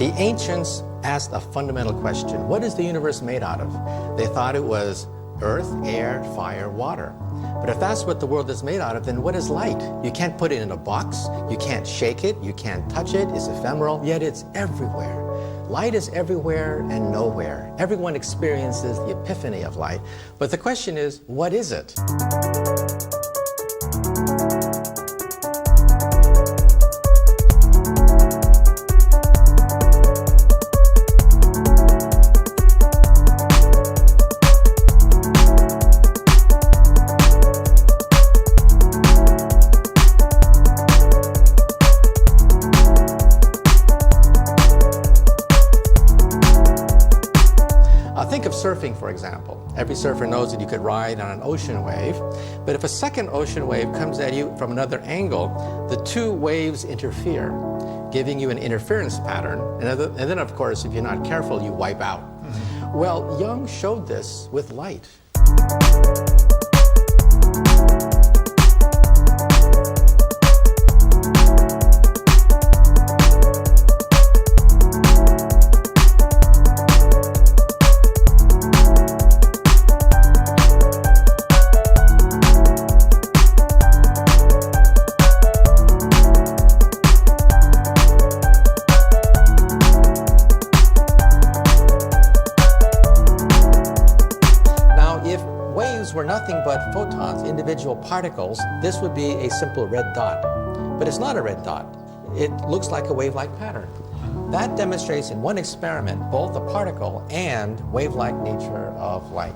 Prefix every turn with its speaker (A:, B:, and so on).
A: The ancients asked a fundamental question. What is the universe made out of? They thought it was earth, air, fire, water. But if that's what the world is made out of, then what is light? You can't put it in a box, you can't shake it, you can't touch it, it's ephemeral, yet it's everywhere. Light is everywhere and nowhere. Everyone experiences the epiphany of light. But the question is, what is it? Think of surfing, for example. Every surfer knows that you could ride on an ocean wave, but if a second ocean wave comes at you from another angle, the two waves interfere, giving you an interference pattern, and then, of course, if you're not careful, you wipe out. Well, Young showed this with light. Were nothing but photons, individual particles, this would be a simple red dot. But it's not a red dot. It looks like a wave-like pattern. That demonstrates in one experiment both the particle and wave-like nature of light.